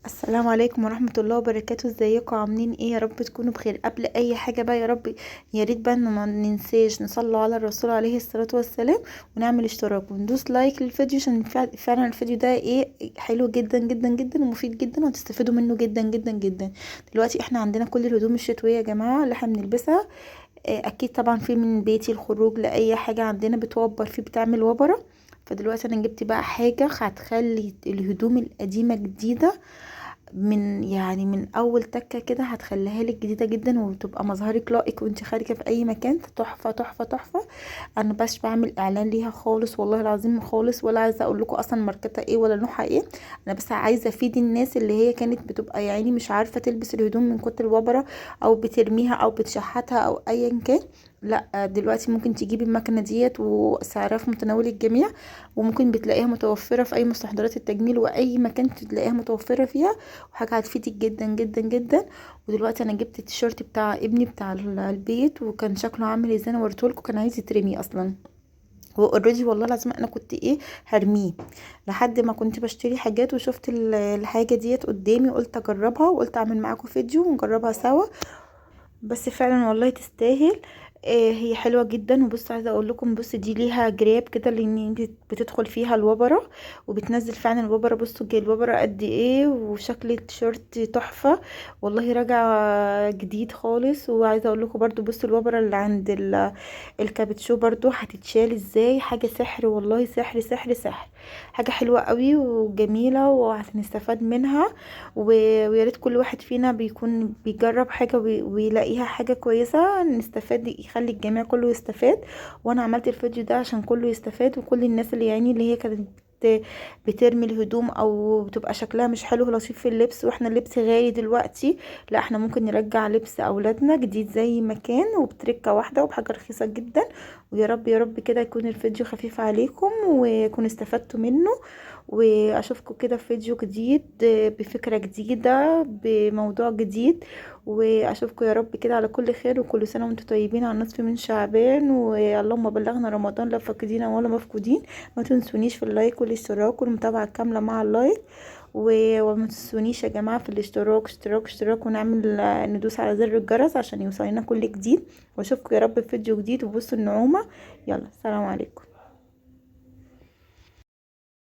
السلام عليكم ورحمة الله وبركاته. ازيكم عاملين ايه؟ يا رب تكونوا بخير. قبل اي حاجة بقى يا رب يا ريت بقى إن ما ننساش نصلي على الرسول عليه الصلاة والسلام، ونعمل اشتراك وندوس لايك للفيديو عشان فعلا الفيديو ده ايه حلو جدا جدا جدا ومفيد جدا وهتستفيدوا منه جدا جدا جدا. دلوقتي احنا عندنا كل الهدوم الشتوية يا جماعة اللي احنا بنلبسها. اكيد طبعا في من بيتي الخروج لاي حاجة عندنا بتوبر فيه بتعمل وبرة. فدلوقتي انا جبت بقى حاجة هتخلي الهدوم القديمة جديدة، من اول تكه كده هتخليها لك جديده جدا وتبقى مظهرك لائق وانت خارجه في اي مكان. تحفه تحفه تحفه. انا بس بعمل اعلان ليها خالص والله العظيم خالص، ولا عايزه اقول لكم اصلا ماركتها ايه ولا نوعها ايه. انا بس عايزه افيد الناس اللي هي كانت بتبقى مش عارفه تلبس الهدوم من كتر الوبره، او بترميها او بتشحتها او ايا كان. لا دلوقتي ممكن تجيبي المكنه ديت وسعرها في متناول الجميع، وممكن بتلاقيها متوفره في اي مستحضرات التجميل واي مكان تلاقيها متوفره فيها، وحاجه هتفيدك جدا جدا جدا. ودلوقتي انا جبت التيشيرت بتاع ابني بتاع البيت، وكان شكله عامل ازاي انا وريتهولكوا، كان عايز يترمي اصلا. هو اوريدي والله لازم انا كنت هرميه، لحد ما كنت بشتري حاجات وشفت الحاجه ديت قدامي، قلت اجربها وقلت اعمل معاكم فيديو ونجربها سوا. بس فعلا والله تستاهل. هي حلوه جدا. وبص عايزه اقول لكم، بص دي ليها جراب كده لان انت بتدخل فيها الوبره وبتنزل فعلا الوبره. بصوا الوبره قد ايه، وشكل التيشيرت تحفه والله، راجع جديد خالص. وعايزه اقول لكم برضو بصوا الوبره اللي عند الكابتشو برضو هتتشال ازاي. حاجه سحر والله، سحر سحر سحر. حاجه حلوه قوي وجميله وهنستفاد منها. ويا ريت كل واحد فينا بيكون بيجرب حاجة ويلاقيها حاجة كويسة نستفاد، يخلي الجميع كله يستفاد. وانا عملت الفيديو ده عشان كله يستفاد، وكل الناس اللي هي كانت بترمي الهدوم او بتبقى شكلها مش حلو لطيف في اللبس، واحنا اللبس غالي دلوقتي. لا احنا ممكن نرجع لبس اولادنا جديد زي ما كان وبتركة واحدة وبحاجة رخيصة جدا. ويا رب يا رب كده يكون الفيديو خفيف عليكم ويكون استفدتوا منه. واشوفكم كده في فيديو جديد بفكرة جديدة بموضوع جديد. واشوفكم يا رب كده على كل خير، وكل سنة وانتم طيبين على النصف من شعبان، واللهم بلغنا رمضان لا فاقدين ولا مفقودين. ما تنسونيش في اللايك والاشتراك والمتابعة الكاملة مع اللايك. وما تنسونيش يا جماعة في الاشتراك، اشتراك اشتراك، ونعمل ندوس على زر الجرس عشان يوصلنا كل جديد. واشوفكم يا رب في فيديو جديد. وبصوا النعومة. يلا سلام عليكم.